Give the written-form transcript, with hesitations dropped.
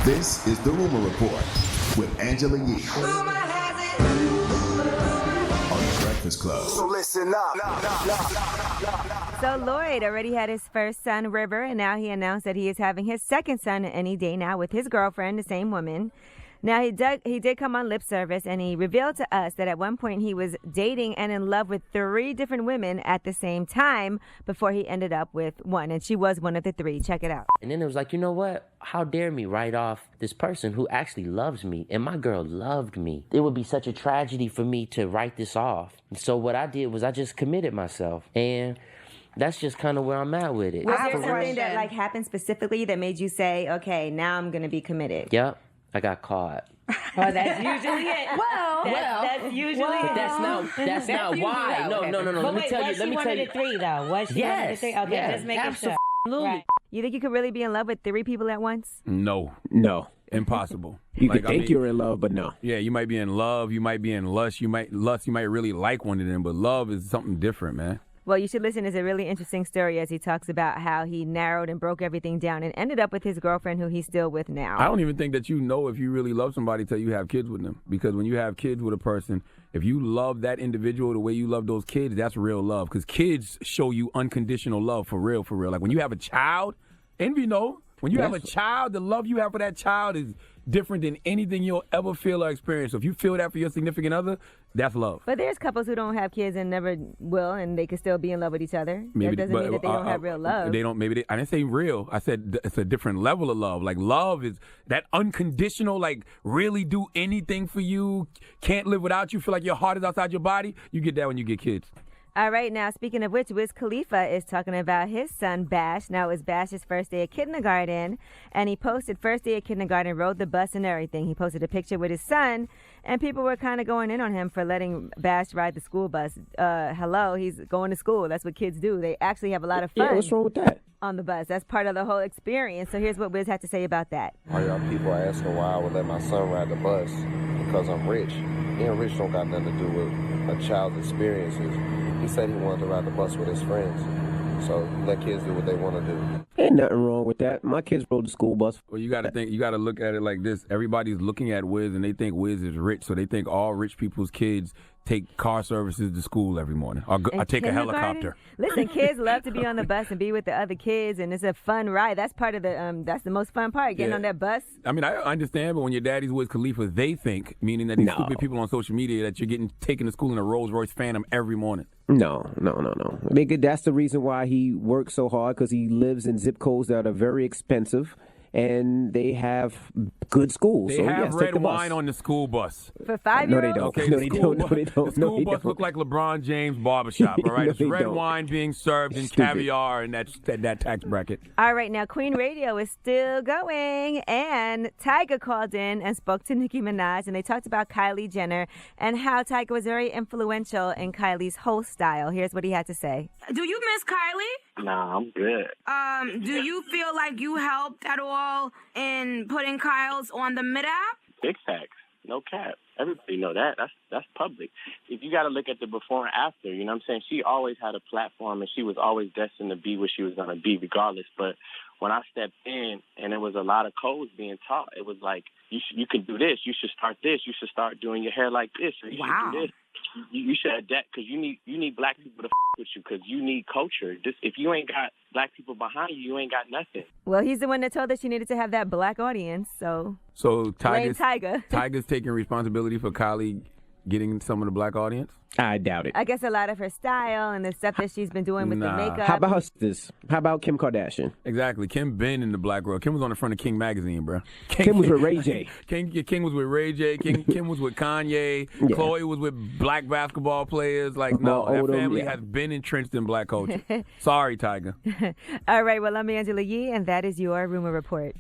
This is the Rumor Report with Angela Yee on the Breakfast Club. So listen up. So Lloyd already had his first son, River, and now he announced that he is having his second son any day now with his girlfriend, the same woman. Now, he did come on lip service, and he revealed to us that at one point he was dating and in love with 3 different women at the same time before he ended up with one, and she was one of the 3. Check it out. And then it was like, you know what? How dare me write off this person who actually loves me, and my girl loved me. It would be such a tragedy for me to write this off. So what I did was I just committed myself, and that's just kind of where I'm at with it. Was there something that happened specifically that made you say, okay, now I'm going to be committed? Yep. I got caught. Well, that's usually it. That's usually it. That's not why. No. But wait, was she one of the 3, though? Was she one of the 3? Okay, yes, just making sure. Absolutely. Right. You think you could really be in love with 3 people at once? No. Impossible. You could think you're in love, but no. Yeah, you might be in love, you might be in lust, you might really like one of them, but love is something different, man. Well, you should listen. It's a really interesting story as he talks about how he narrowed and broke everything down and ended up with his girlfriend who he's still with now. I don't even think that you know if you really love somebody till you have kids with them. Because when you have kids with a person, if you love that individual the way you love those kids, that's real love. Because kids show you unconditional love for real, for real. Like when you have a child, envy no. When you have a child, the love you have for that child is different than anything you'll ever feel or experience. So if you feel that for your significant other, that's love. But there's couples who don't have kids and never will, and they can still be in love with each other. That doesn't mean that they don't have real love. They don't. I didn't say real. I said it's a different level of love. Like love is that unconditional, like really do anything for you, can't live without you, feel like your heart is outside your body. You get that when you get kids. All right, now speaking of which, Wiz Khalifa is talking about his son, Bash. Now, it was Bash's first day of kindergarten, and he posted first day of kindergarten, rode the bus and everything. He posted a picture with his son, and people were kind of going in on him for letting Bash ride the school bus. Hello, he's going to school. That's what kids do. They actually have a lot of fun. Yeah, what's wrong with that? On the bus. That's part of the whole experience. So here's what Wiz had to say about that. All y'all people are asking why I would let my son ride the bus because I'm rich. Being rich don't got nothing to do with a child's experiences. He said he wanted to ride the bus with his friends. So let kids do what they want to do. Ain't nothing wrong with that. My kids rode the school bus. Well, you got to look at it like this. Everybody's looking at Wiz and they think Wiz is rich. So they think all rich people's kids take car services to school every morning or take a helicopter. Listen, kids love to be on the bus and be with the other kids, and it's a fun ride. That's part of that's the most fun part, getting on that bus. I mean, I understand, but when your daddy's Wiz Khalifa, they think, meaning that these stupid people on social media, that you're getting taken to school in a Rolls Royce Phantom every morning. No. That's the reason why he works so hard, because he lives in zip codes that are very expensive. And they have good schools. They have red wine on the school bus. For 5-year-olds? No, they don't. Okay, No, they don't. The school bus look like LeBron James barbershop, all right? No, It's red wine being served in caviar and that tax bracket. All right, now Queen Radio is still going, and Tyga called in and spoke to Nicki Minaj, and they talked about Kylie Jenner and how Tyga was very influential in Kylie's whole style. Here's what he had to say. Do you miss Kylie? Nah, I'm good. Do you feel like you helped at all in putting Kyle's on the mid-app? Big facts. No cap. Everybody know that. That's public. If you got to look at the before and after, you know what I'm saying? She always had a platform, and she was always destined to be what she was going to be regardless. But when I stepped in and there was a lot of codes being taught, it was like, you could do this. You should start this. You should start doing your hair like this. Or you should do this. You should adapt, because you need black people to with you, because you need culture. If you ain't got black people behind you, you ain't got nothing. Well, he's the one that told us she needed to have that black audience, so Tyga's taking responsibility for Kylie getting some of the black audience? I doubt it. I guess a lot of her style and the stuff that she's been doing with the makeup. How about this? How about Kim Kardashian? Exactly. Kim been in the black world. Kim was on the front of King magazine, bro. Kim was with Ray J. King was with Ray J. Kim was with Kanye. Yeah. Chloe was with black basketball players. Like, no, that family has been entrenched in black culture. Sorry, Tyga. All right, well, I'm Angela Yee, and that is your Rumor Report.